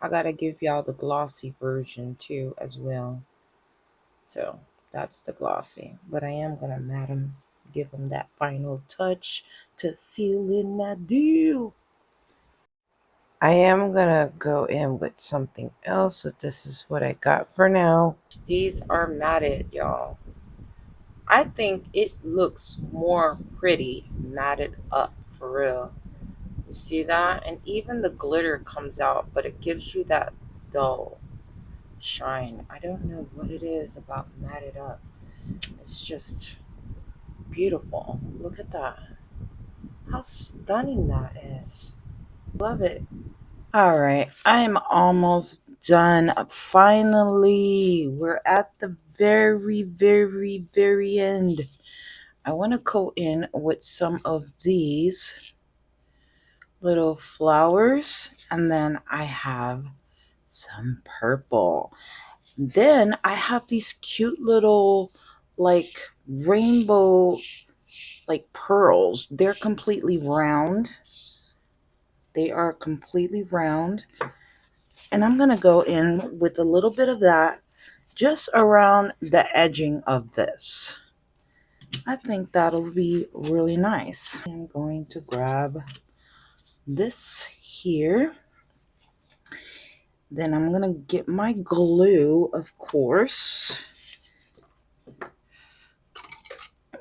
I gotta give y'all the glossy version too as well. So that's the glossy. But I am gonna matte them, give them that final touch to seal in that deal. I am gonna go in with something else, so this is what I got for now. These are matted, y'all. I think it looks more pretty matted up for real. You see that? And even the glitter comes out, but it gives you that dull shine. I don't know what it is about matted up. It's just beautiful. Look at that. How stunning that is. Love it. All right, I'm almost done. Finally, we're at the very end. I want to go in with some of these little flowers, and then I have some purple. Then I have these cute little like rainbow like pearls. They're completely round. They are completely round. And I'm going to go in with a little bit of that just around the edging of this. I think that'll be really nice. I'm going to grab this here. Then I'm going to get my glue, of course.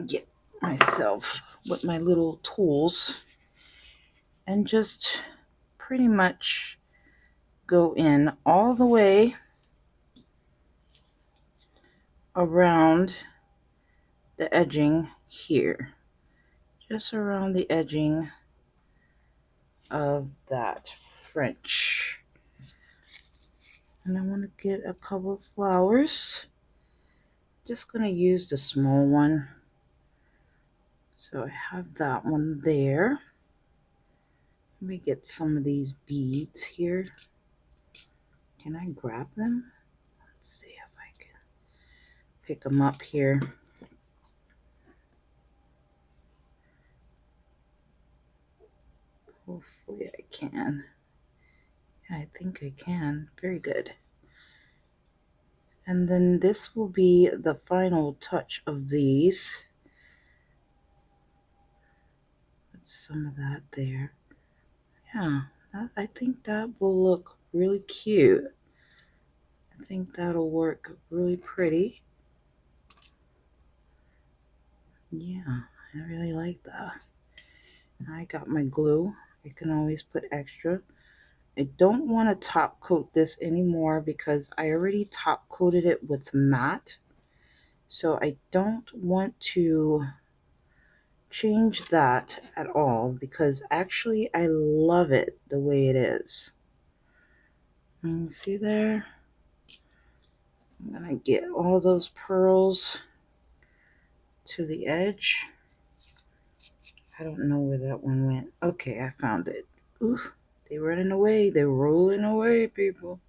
Get myself with my little tools and just pretty much go in all the way around the edging here. Just around the edging of that French. And I want to get a couple of flowers. Just going to use the small one. So I have that one there. Let me get some of these beads here. Can I grab them? Let's see if I can pick them up here. Hopefully I can. Yeah, I think I can. Very good. And then this will be the final touch of these. Put some of that there. Yeah, I think that will look really cute. I think that'll work really pretty. Yeah, I really like that. I got my glue. I can always put extra. I don't want to top coat this anymore because I already top coated it with matte. So I don't want to change that at all because actually I love it the way it is. You see there? I'm gonna get all those pearls to the edge. I don't know where that one went. Okay, I found it. Oof, they're running away. They're rolling away, people.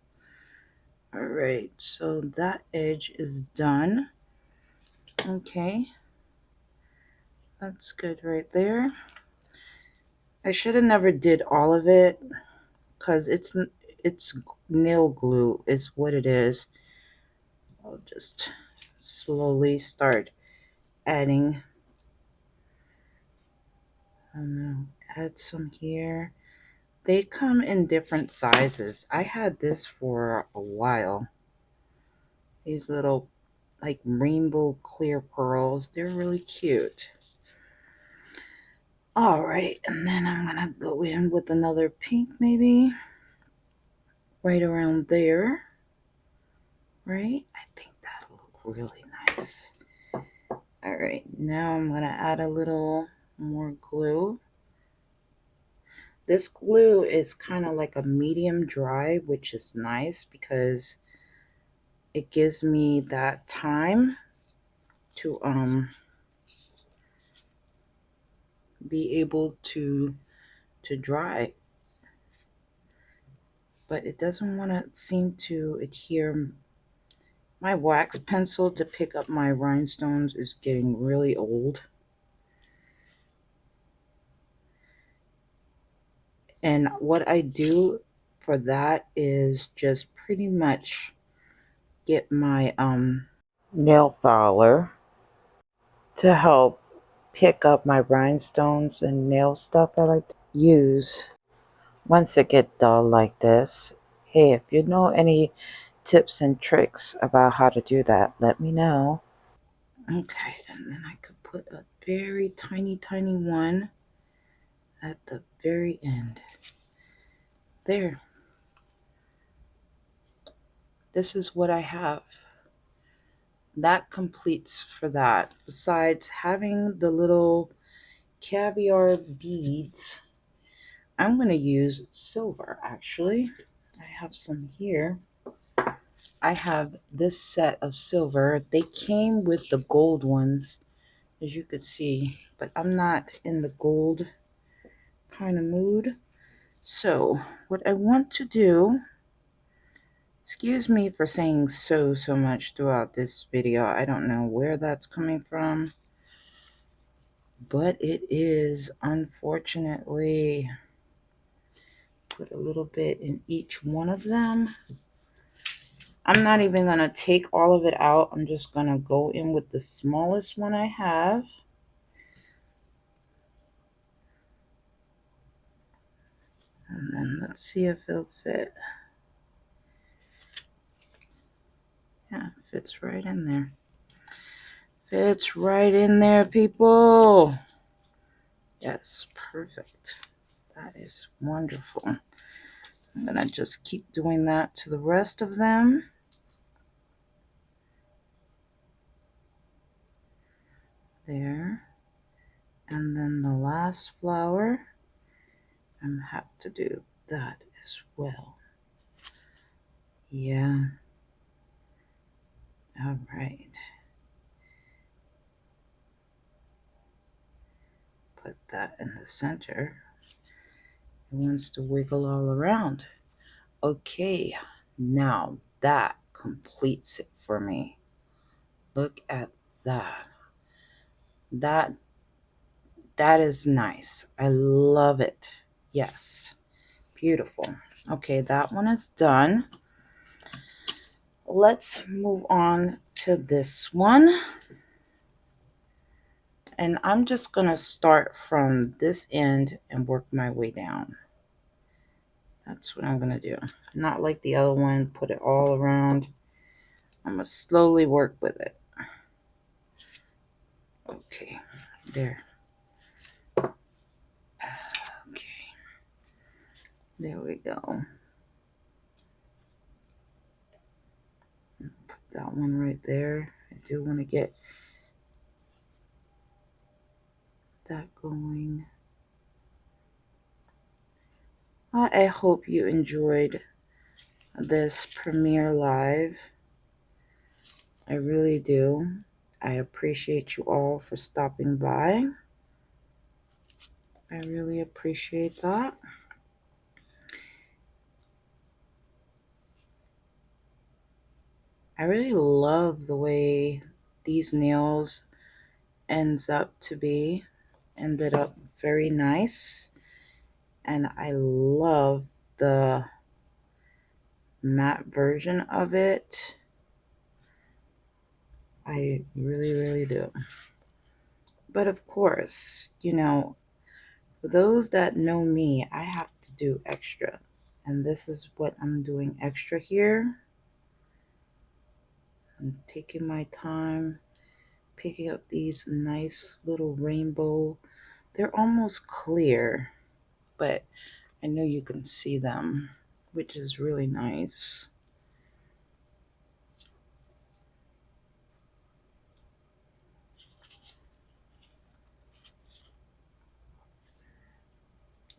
All right, so that edge is done. Okay, that's good right there. I should have never did all of it because it's nail glue is what it is. I'll just slowly start adding. I don't know, add some here. They come in different sizes. I had this for a while. These little like rainbow clear pearls. They're really cute. All right, and then I'm gonna go in with another pink maybe right around there. Right? I think that'll look really nice. All right, now I'm gonna add a little more glue. This glue is kind of like a medium dry, which is nice because it gives me that time to be able to dry, but it doesn't want to seem to adhere. My wax pencil to pick up my rhinestones is getting really old, and what I do for that is just pretty much get my nail filer to help pick up my rhinestones and nail stuff I like to use once it gets dull like this. Hey, if you know any tips and tricks about how to do that, let me know. Okay, and then I could put a very tiny one at the very end. There. This is what I have. That completes for that. Besides having the little caviar beads, I'm going to use silver actually. I have some here. I have this set of silver. They came with the gold ones, as you could see, but I'm not in the gold kind of mood. So what I want to do Excuse me for saying so much throughout this video. I don't know where that's coming from, but it is, unfortunately. Put a little bit in each one of them. I'm not even going to take all of it out. I'm just going to go in with the smallest one I have. And then let's see if it'll fit. Yeah, it fits right in there. Fits right in there, people. Yes, perfect. That is wonderful. I'm going to just keep doing that to the rest of them. There. And then the last flower, I'm going to have to do that as well. Yeah. All right. Put that in the center. It wants to wiggle all around. Okay, now that completes it for me. Look at that. That is nice. I love it. Yes, beautiful. Okay, that one is done. Let's move on to this one. And I'm just going to start from this end and work my way down. That's what I'm going to do. Not like the other one, put it all around. I'm going to slowly work with it. Okay, there. Okay, there we go. Put that one right there. I do want to get that going. I hope you enjoyed this premiere live. I really do. I appreciate you all for stopping by. I really appreciate that. I really love the way these nails ended up very nice. And I love the matte version of it. I really do. But of course, for those that know me, I have to do extra. And this is what I'm doing extra here. I'm taking my time, picking up these nice little rainbow. They're almost clear, but I know you can see them, which is really nice.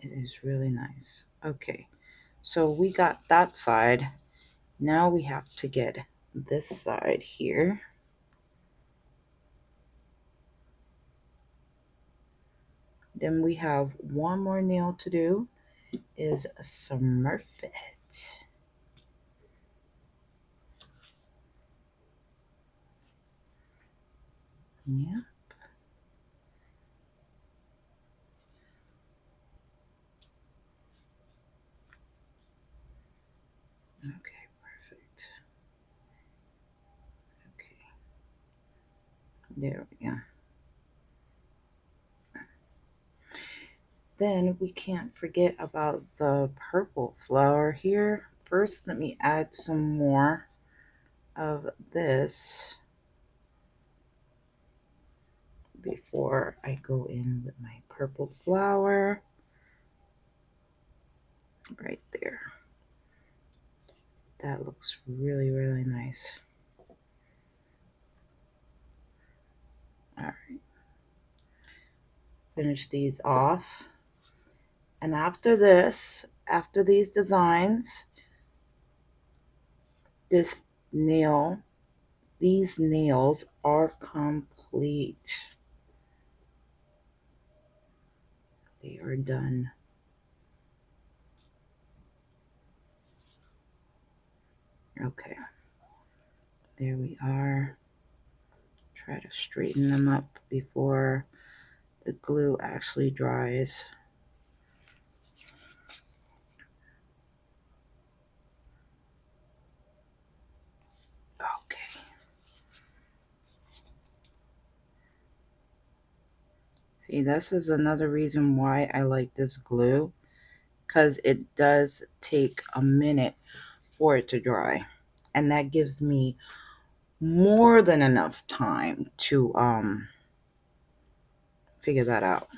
It is really nice. Okay, so we got that side. Now we have to get this side here. Then we have one more nail to do, is smurf it. Yeah. Okay, perfect. Okay. There we go. Then we can't forget about the purple flower here. First, let me add some more of this before I go in with my purple flower. Right there. That looks really nice. All right. Finish these off. And after this, after these designs, this nail, these nails are complete. They are done. Okay, there we are. Try to straighten them up before the glue actually dries. Okay. See, this is another reason why I like this glue, because it does take a minute for it to dry. And that gives me more than enough time to figure that out.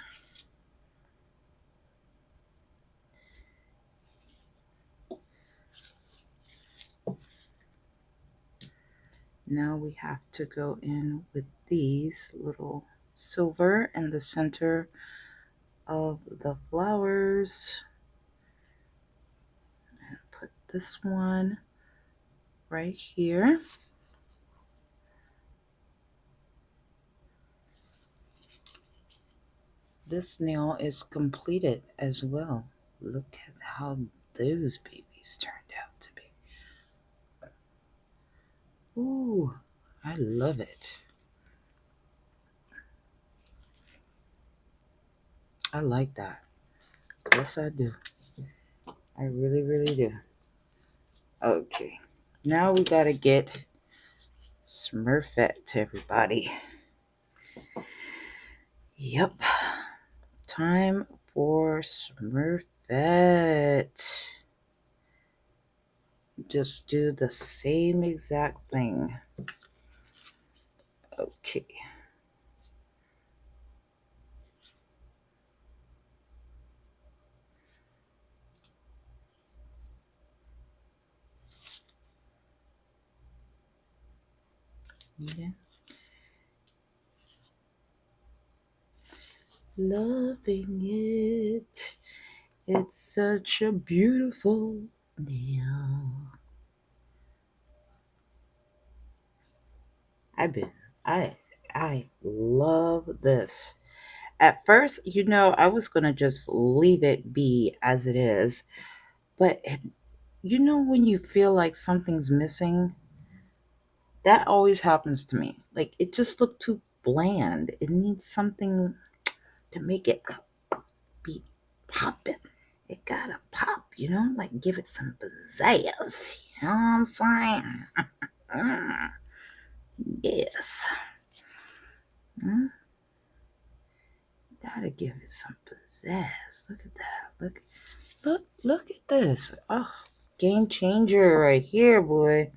Now we have to go in with these little silver in the center of the flowers. And put this one right here. This nail is completed as well. Look at how those babies turned out to be. Ooh, I love it. I like that. Yes, I do. I really, really do. Okay. Now we gotta get Smurfette to everybody. Yep. Time for Smurfette. Just do the same exact thing. Okay. Yeah. Loving it. It's such a beautiful nail. I've been I I love this. At first, I was gonna just leave it be as it is, but when you feel like something's missing, that always happens to me. Like it just looked too bland. It needs something to make it be popping. It gotta pop, like give it some pizzazz. You know what I'm saying? Mm, yes. Mm, gotta give it some pizzazz. Look at that. Look at this. Oh, game changer right here, boy.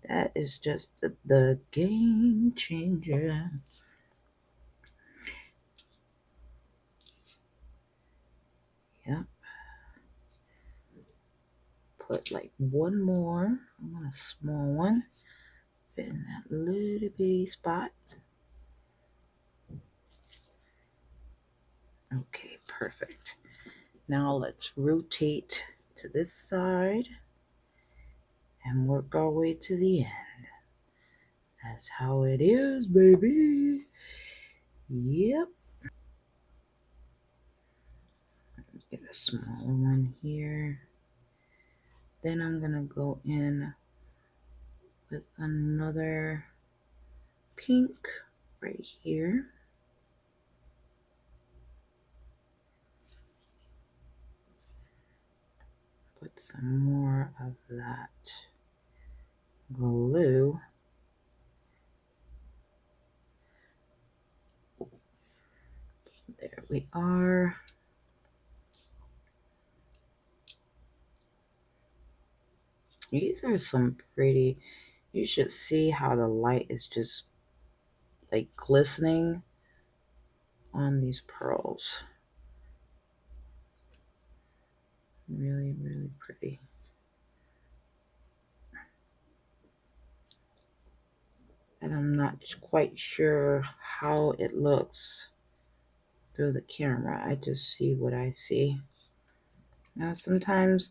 That is just the game changer. Yep. Put like one more. I want a small one. Fit in that little bitty spot. Okay, perfect. Now let's rotate to this side and work our way to the end. That's how it is, baby. Yep. Get a smaller one here. Then I'm going to go in with another pink right here. Put some more of that glue. There we are. These are some pretty, you should see how the light is just like glistening on these pearls. Really, really pretty. And I'm not quite sure how it looks through the camera. I just see what I see. Now, sometimes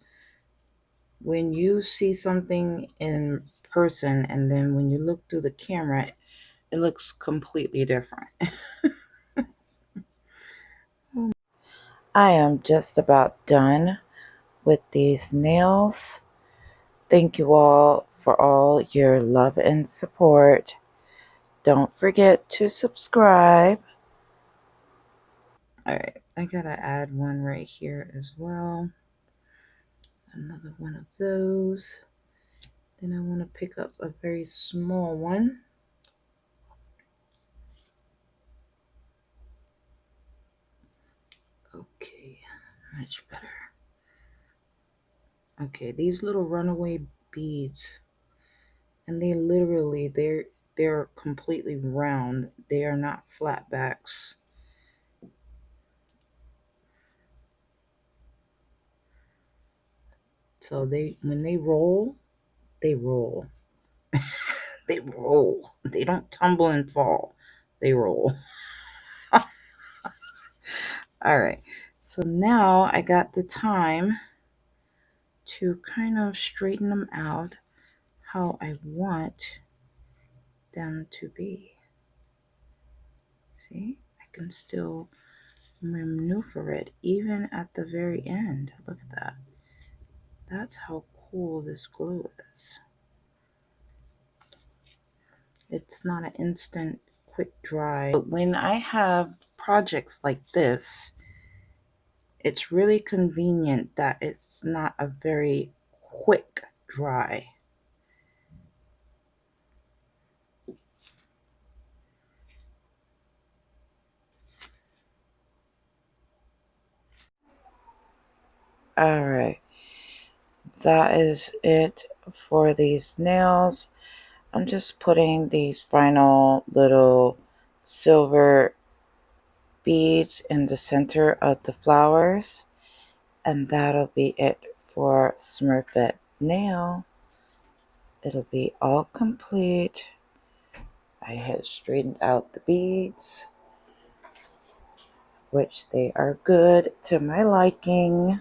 when you see something in person and then when you look through the camera, it looks completely different. I am just about done with these nails. Thank you all for all your love and support. Don't forget to subscribe. Alright, I gotta add one right here as well. Another one of those. Then I want to pick up a very small one. Okay, much better. Okay, these little runaway beads, and they're completely round. They are not flat backs. So when they roll, they roll. They roll. They don't tumble and fall. They roll. All right. So now I got the time to kind of straighten them out how I want them to be. See, I can still maneuver it even at the very end. Look at that. That's how cool this glue is. It's not an instant quick dry. But when I have projects like this, it's really convenient that it's not a very quick dry. All right, that is it for these nails. I'm just putting these final little silver beads in the center of the flowers, and that'll be it for Smurfette nail. It'll be all complete. I had straightened out the beads, which they are good to my liking.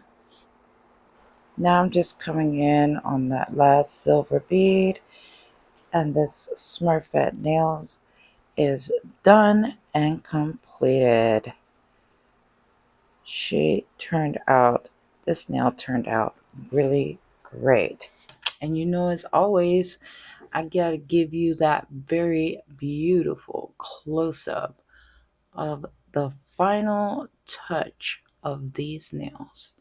Now I'm just coming in on that last silver bead, and this Smurfette nails is done and completed. This nail turned out really great. And as always, I gotta give you that very beautiful close-up of the final touch of these nails.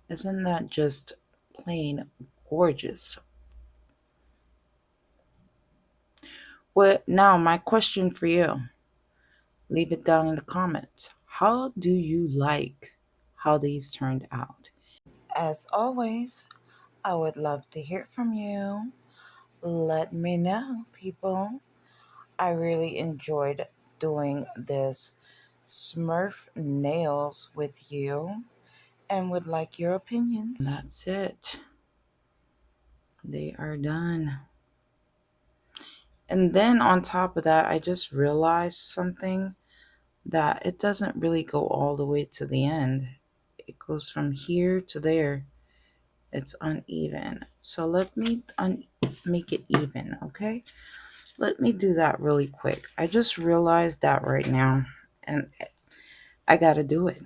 Isn't that just plain gorgeous? Well, now my question for you, leave it down in the comments. How do you like how these turned out? As always, I would love to hear from you. Let me know, people. I really enjoyed doing this Smurf nails with you and would like your opinions. That's it. They are done. And then on top of that, I just realized something, that it doesn't really go all the way to the end. It goes from here to there. It's uneven. So let me make it even, okay? Let me do that really quick. I just realized that right now, and I gotta do it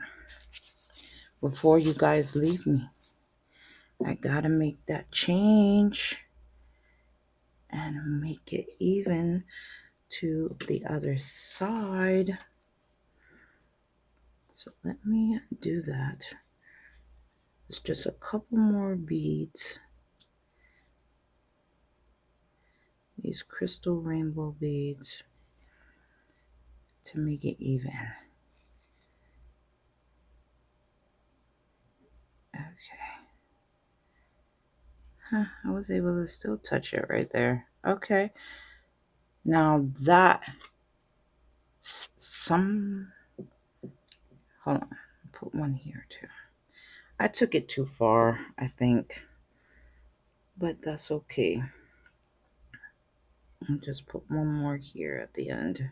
before you guys leave me. I gotta make that change and make it even to the other side. So let me do that. It's just a couple more beads. These crystal rainbow beads to make it even. Okay. Huh, I was able to still touch it right there. Okay. Now that hold on, put one here too. I took it too far, I think, but that's okay. I'll just put one more here at the end.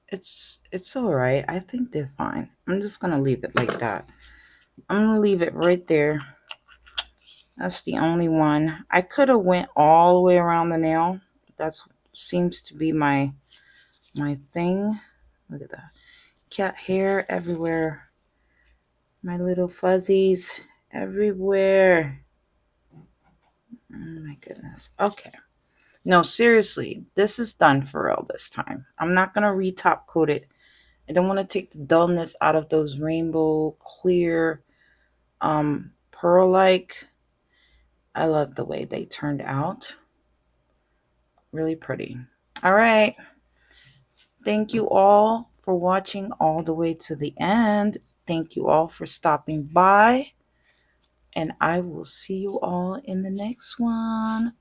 It's all right. I think they're fine. I'm just gonna leave it like that. I'm gonna leave it right there. That's the only one. I could have went all the way around the nail. That seems to be my thing. Look at that. Cat hair everywhere. My little fuzzies everywhere. Oh my goodness. Okay. No, seriously, this is done for real this time. I'm not going to re-top coat it. I don't want to take the dullness out of those rainbow clear pearl-like. I love the way they turned out. Really pretty. All right. Thank you all for watching all the way to the end. Thank you all for stopping by. And I will see you all in the next one.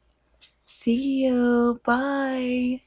See you. Bye.